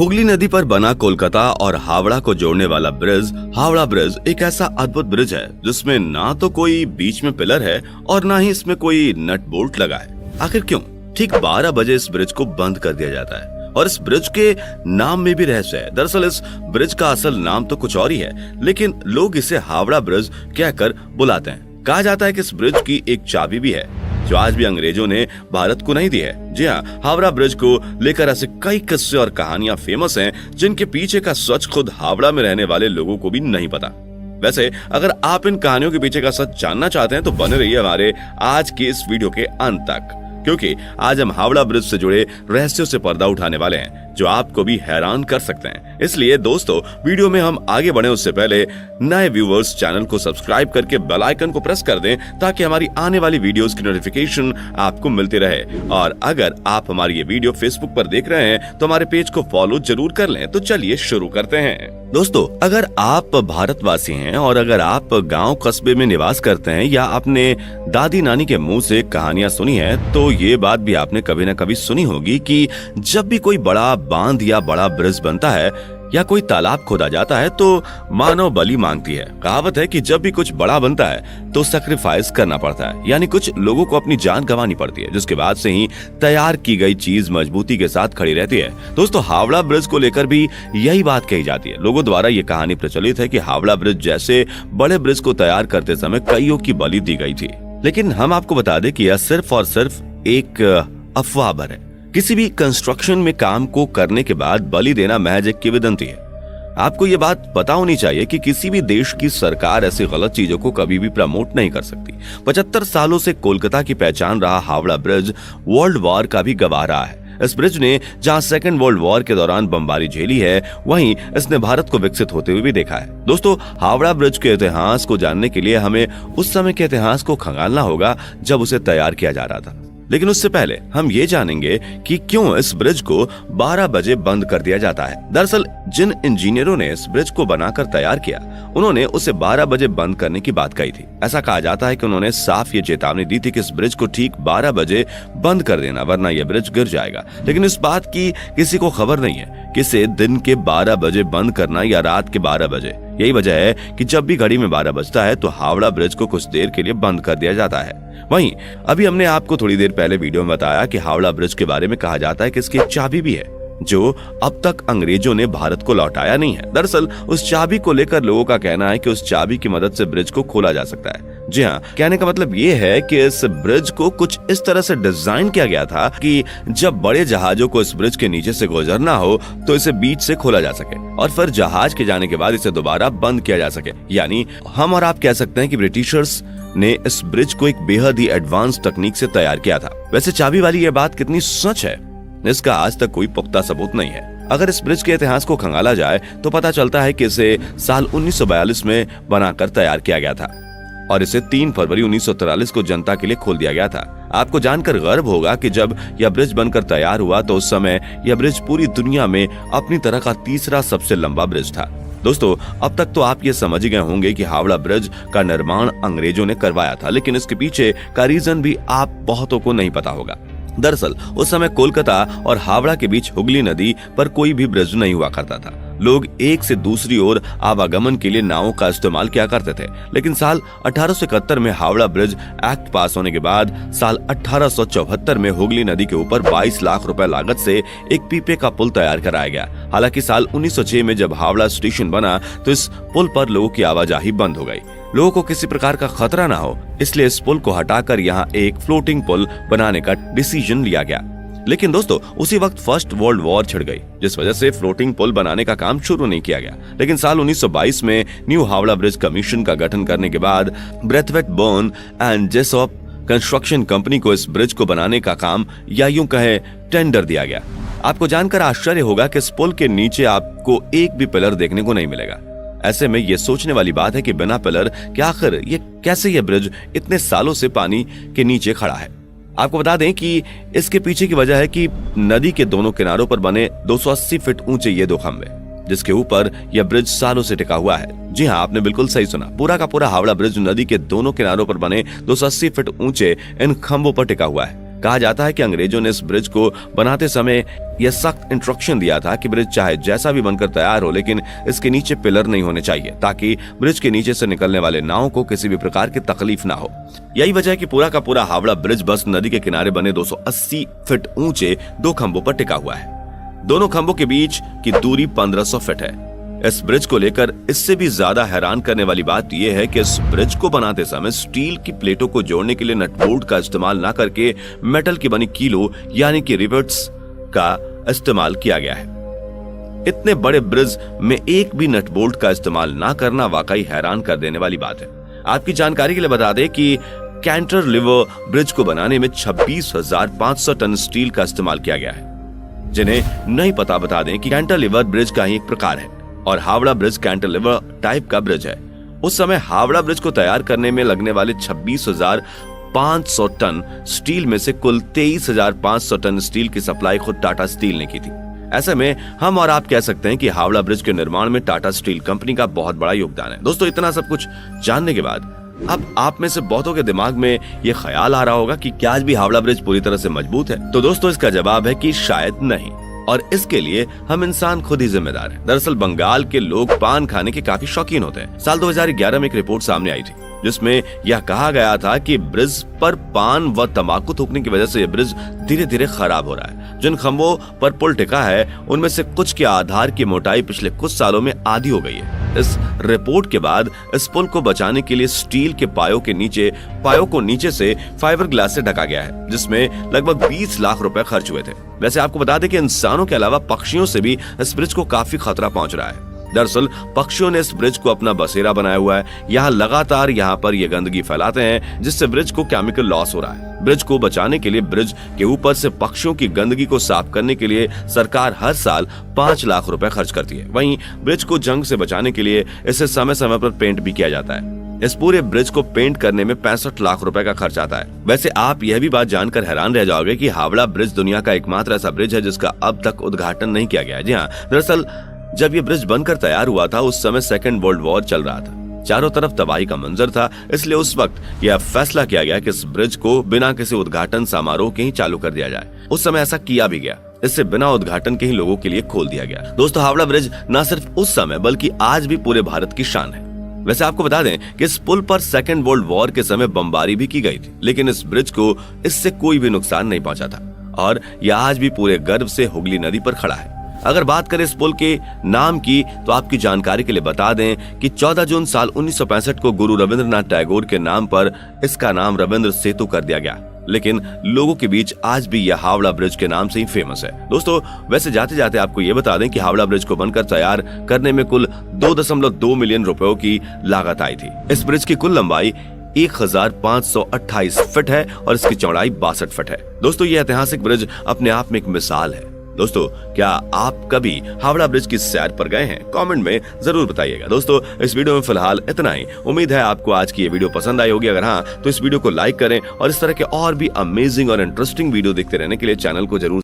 हुगली नदी पर बना कोलकाता और हावड़ा को जोड़ने वाला ब्रिज हावड़ा ब्रिज एक ऐसा अद्भुत ब्रिज है जिसमें ना तो कोई बीच में पिलर है और ना ही इसमें कोई नट बोल्ट लगा है। आखिर क्यों ठीक 12 बजे इस ब्रिज को बंद कर दिया जाता है? और इस ब्रिज के नाम में भी रहस्य है। दरअसल इस ब्रिज का असल नाम तो कुछ और ही है, लेकिन लोग इसे हावड़ा ब्रिज कहकर बुलाते हैं। कहा जाता है कि इस ब्रिज की एक चाबी भी है जो आज भी अंग्रेजों ने भारत को नहीं दी है। जी हाँ, हावड़ा ब्रिज को लेकर ऐसे कई किस्से और कहानियां फेमस हैं जिनके पीछे का सच खुद हावड़ा में रहने वाले लोगों को भी नहीं पता। वैसे अगर आप इन कहानियों के पीछे का सच जानना चाहते हैं तो बने रहिए हमारे आज के इस वीडियो के अंत तक, क्योंकि आज हम हावड़ा ब्रिज से जुड़े रहस्यों से पर्दा उठाने वाले हैं जो आपको भी हैरान कर सकते हैं। इसलिए दोस्तों, वीडियो में हम आगे बढ़े उससे पहले नए व्यूवर्स चैनल को सब्सक्राइब करके बेल आइकन को प्रेस कर दें ताकि हमारी आने वाली वीडियोस की नोटिफिकेशन आपको मिलती रहे। और अगर आप हमारी ये वीडियो फेसबुक पर देख रहे हैं तो हमारे पेज को फॉलो जरूर कर लें। तो चलिए शुरू करते हैं। दोस्तों, अगर आप भारतवासी हैं और अगर आप गांव कस्बे में निवास करते हैं या आपने दादी नानी के मुंह से कहानियां सुनी है तो ये बात भी आपने कभी न कभी सुनी होगी कि जब भी कोई बड़ा बांध या बड़ा ब्रिज बनता है या कोई तालाब खोदा जाता है तो मानव बलि मांगती है। कहावत है कि जब भी कुछ बड़ा बनता है तो सैक्रिफाइस करना पड़ता है, यानी कुछ लोगों को अपनी जान गंवानी पड़ती है, जिसके बाद से ही तैयार की गई चीज मजबूती के साथ खड़ी रहती है। दोस्तों, हावड़ा ब्रिज को लेकर भी यही बात कही जाती है। लोगों द्वारा ये कहानी प्रचलित है कि हावड़ा ब्रिज जैसे बड़े ब्रिज को तैयार करते समय कईयों की बलि दी गई थी। लेकिन हम आपको बता दें कि यह सिर्फ और सिर्फ एक अफवाह भर है। किसी भी कंस्ट्रक्शन में काम को करने के बाद बलि देना महज एक किंवदंती है। आपको ये बात पता होनी चाहिए कि किसी भी देश की सरकार ऐसी गलत चीजों को कभी भी प्रमोट नहीं कर सकती। 75 सालों से कोलकाता की पहचान रहा हावड़ा ब्रिज वर्ल्ड वॉर का भी गवाह रहा है। इस ब्रिज ने जहां सेकेंड वर्ल्ड वॉर के दौरान बमबारी झेली है, वहीं इसने भारत को विकसित होते हुए भी देखा है। दोस्तों, हावड़ा ब्रिज के इतिहास को जानने के लिए हमें उस समय के इतिहास को खंगालना होगा जब उसे तैयार किया जा रहा था। लेकिन उससे पहले हम ये जानेंगे कि क्यों इस ब्रिज को 12 बजे बंद कर दिया जाता है। दरअसल जिन इंजीनियरों ने इस ब्रिज को बनाकर तैयार किया, उन्होंने उसे 12 बजे बंद करने की बात कही थी। ऐसा कहा जाता है कि उन्होंने साफ ये चेतावनी दी थी कि इस ब्रिज को ठीक 12 बजे बंद कर देना, वरना यह ब्रिज गिर जाएगा। लेकिन इस बात की किसी को खबर नहीं है कि इसे दिन के 12 बजे बंद करना या रात के 12 बजे। यही वजह है कि जब भी घड़ी में 12 बजता है तो हावड़ा ब्रिज को कुछ देर के लिए बंद कर दिया जाता है। वहीं अभी हमने आपको थोड़ी देर पहले वीडियो में बताया कि हावड़ा ब्रिज के बारे में कहा जाता है कि इसकी एक चाबी भी है जो अब तक अंग्रेजों ने भारत को लौटाया नहीं है। दरअसल उस चाबी को लेकर लोगों का कहना है कि उस चाबी की मदद से ब्रिज को खोला जा सकता है। जी हाँ, कहने का मतलब ये है कि इस ब्रिज को कुछ इस तरह से डिजाइन किया गया था कि जब बड़े जहाजों को इस ब्रिज के नीचे से गुजरना हो तो इसे बीच से खोला जा सके और फिर जहाज के जाने के बाद इसे दोबारा बंद किया जा सके। यानी हम और आप कह सकते हैं कि ब्रिटिशर्स ने इस ब्रिज को एक बेहद ही एडवांस तकनीक से तैयार किया था। वैसे चाबी वाली ये बात कितनी सच है, इसका आज तक कोई पुख्ता सबूत नहीं है। अगर इस ब्रिज के इतिहास को खंगाला जाए तो पता चलता है कि इसे साल 1942 में बनाकर तैयार किया गया था और इसे 3 फरवरी 1943 को जनता के लिए खोल दिया गया था। आपको जानकर गर्व होगा कि जब यह ब्रिज बनकर तैयार हुआ तो उस समय यह ब्रिज पूरी दुनिया में अपनी तरह का तीसरा सबसे लंबा ब्रिज था। दोस्तों, अब तक तो आप ये समझ ही गए होंगे कि हावड़ा ब्रिज का निर्माण अंग्रेजों ने करवाया था, लेकिन इसके पीछे का रीजन भी आप बहुतों को नहीं पता होगा। दरअसल उस समय कोलकाता और हावड़ा के बीच हुगली नदी पर कोई भी ब्रिज नहीं हुआ करता था। लोग एक से दूसरी ओर आवागमन के लिए नावों का इस्तेमाल किया करते थे। लेकिन साल 1871 में हावड़ा ब्रिज एक्ट पास होने के बाद साल 1874 में हुगली नदी के ऊपर 22 लाख रुपए लागत से एक पीपे का पुल तैयार कराया गया। हालांकि साल 1906 में जब हावड़ा स्टेशन बना तो इस पुल पर लोगों की आवाजाही बंद हो गई। लोगों को किसी प्रकार का खतरा ना हो, इसलिए इस पुल को हटाकर यहाँ एक फ्लोटिंग पुल बनाने का डिसीजन लिया गया। लेकिन दोस्तों, उसी वक्त फर्स्ट वर्ल्ड वॉर छिड़ गई, जिस वजह से फ्लोटिंग पुल बनाने का काम शुरू नहीं किया गया। लेकिन साल 1922 में न्यू हावड़ा ब्रिज कमीशन का गठन करने के बाद Braithwaite Burn and Jessop construction company को इस ब्रिज को बनाने का काम या यूं कहे टेंडर दिया गया। आपको जानकर आश्चर्य होगा कि इस पुल के नीचे आपको एक भी पिलर देखने को नहीं मिलेगा। ऐसे में ये सोचने वाली बात है कि बिना पिलर के आखिर ये कैसे ये ब्रिज इतने सालों से पानी के नीचे खड़ा है। आपको बता दें कि इसके पीछे की वजह है कि नदी के दोनों किनारों पर बने 280 फीट ऊंचे ये 2 खंभे, जिसके ऊपर यह ब्रिज सालों से टिका हुआ है। जी हाँ, आपने बिल्कुल सही सुना, पूरा का पूरा हावड़ा ब्रिज नदी के दोनों किनारों पर बने 280 फीट ऊंचे इन खंभों पर टिका हुआ है। कहा जाता है कि अंग्रेजों ने इस ब्रिज को बनाते समय यह सख्त इंस्ट्रक्शन दिया था कि ब्रिज चाहे जैसा भी बनकर तैयार हो, लेकिन इसके नीचे पिलर नहीं होने चाहिए, ताकि ब्रिज के नीचे से निकलने वाले नावों को किसी भी प्रकार की तकलीफ ना हो। यही वजह है कि पूरा का पूरा हावड़ा ब्रिज बस नदी के किनारे बने 280 फीट ऊंचे 2 खंभों पर टिका हुआ है। दोनों खंभों के बीच की दूरी 1500 फीट है। इस ब्रिज को लेकर इससे भी ज्यादा हैरान करने वाली बात यह है कि इस ब्रिज को बनाते समय स्टील की प्लेटों को जोड़ने के लिए नट बोल्ट का इस्तेमाल न करके मेटल की बनी कीलो यानी कि रिवेट्स का इस्तेमाल किया गया है। इतने बड़े ब्रिज में एक भी नट बोल्ट का इस्तेमाल ना करना वाकई हैरान कर देने वाली बात है। आपकी जानकारी के लिए बता दें कि कैंटिलीवर ब्रिज को बनाने में 26,500 टन स्टील का इस्तेमाल किया गया है। जिन्हें नहीं पता बता दें कि कैंटिलीवर ब्रिज का ही एक प्रकार है और हावड़ा ब्रिज कैंटिलीवर टाइप का ब्रिज है। उस समय हावड़ा ब्रिज को तैयार करने में लगने वाले 26,500 टन स्टील में से कुल 23,500 टन स्टील की सप्लाई खुद टाटा स्टील ने की थी। ऐसे में हम और आप कह सकते हैं कि हावड़ा ब्रिज के निर्माण में टाटा स्टील कंपनी का बहुत बड़ा योगदान है। दोस्तों, इतना सब कुछ जानने के बाद अब आप में से बहुतों के दिमाग में ये ख्याल आ रहा होगा कि क्या आज भी हावड़ा ब्रिज पूरी तरह से मजबूत है? तो दोस्तों, इसका जवाब है कि शायद नहीं, और इसके लिए हम इंसान खुद ही जिम्मेदार हैं। दरअसल बंगाल के लोग पान खाने के काफी शौकीन होते हैं। साल 2011 में एक रिपोर्ट सामने आई थी जिसमें यह कहा गया था कि ब्रिज पर पान व तंबाकू थूकने की वजह से यह ब्रिज धीरे धीरे खराब हो रहा है। जिन खंभों पर पुल टिका है उनमें से कुछ के आधार की मोटाई पिछले कुछ सालों में आधी हो गई है। इस रिपोर्ट के बाद इस पुल को बचाने के लिए स्टील के पायों को नीचे से फाइबर ग्लास से ढका गया है, जिसमें लगभग 20 लाख रुपए खर्च हुए थे। वैसे आपको बता दें कि इंसानों के अलावा पक्षियों से भी इस ब्रिज को काफी खतरा पहुंच रहा है। दरअसल पक्षियों ने इस ब्रिज को अपना बसेरा बनाया हुआ है। यहाँ लगातार यहाँ पर ये गंदगी फैलाते हैं, जिससे ब्रिज को केमिकल लॉस हो रहा है। ब्रिज को बचाने के लिए ब्रिज के ऊपर से पक्षियों की गंदगी को साफ करने के लिए सरकार हर साल 5 लाख रुपए खर्च करती है। वहीं ब्रिज को जंग से बचाने के लिए इसे समय समय पर पेंट भी किया जाता है। इस पूरे ब्रिज को पेंट करने में 65 लाख रुपए का खर्च आता है। वैसे आप यह भी बात जानकर हैरान रह जाओगे कि हावड़ा ब्रिज दुनिया का एकमात्र ऐसा ब्रिज है जिसका अब तक उद्घाटन नहीं किया गया है। जी हाँ, दरअसल जब यह ब्रिज बनकर तैयार हुआ था उस समय सेकेंड वर्ल्ड वॉर चल रहा था। चारों तरफ तबाही का मंजर था, इसलिए उस वक्त यह फैसला किया गया कि इस ब्रिज को बिना किसी उद्घाटन समारोह के ही चालू कर दिया जाए। उस समय ऐसा किया भी गया। इससे बिना उद्घाटन के ही लोगों के लिए खोल दिया गया। दोस्तों, हावड़ा ब्रिज न सिर्फ उस समय बल्कि आज भी पूरे भारत की शान है। वैसे आपको बता दें कि इस पुल पर सेकेंड वर्ल्ड वॉर के समय बमबारी भी की गई थी, लेकिन इस ब्रिज को इससे कोई भी नुकसान नहीं पहुंचा था और यह आज भी पूरे गर्व से हुगली नदी पर खड़ा है। अगर बात करें इस पुल के नाम की, तो आपकी जानकारी के लिए बता दें कि 14 जून साल 1965 को गुरु रविंद्रनाथ टैगोर के नाम पर इसका नाम रविंद्र सेतु कर दिया गया, लेकिन लोगों के बीच आज भी यह हावड़ा ब्रिज के नाम से ही फेमस है। दोस्तों, वैसे जाते जाते आपको यह बता दें कि हावड़ा ब्रिज को बनकर तैयार करने में कुल 2.2 मिलियन रुपयों की लागत आई थी। इस ब्रिज की कुल लंबाई 1528 फीट है और इसकी चौड़ाई 62 फीट है। दोस्तों, यह ऐतिहासिक ब्रिज अपने आप में एक मिसाल है। दोस्तों, क्या आप कभी हावड़ा ब्रिज की सैर पर गए हैं? कमेंट में जरूर बताइएगा। दोस्तों, इस वीडियो में फिलहाल इतना ही। उम्मीद है आपको आज की ये वीडियो पसंद आई होगी। अगर हाँ, तो इस वीडियो को लाइक करें और इस तरह के और भी अमेजिंग और इंटरेस्टिंग वीडियो देखते रहने के लिए चैनल को जरूर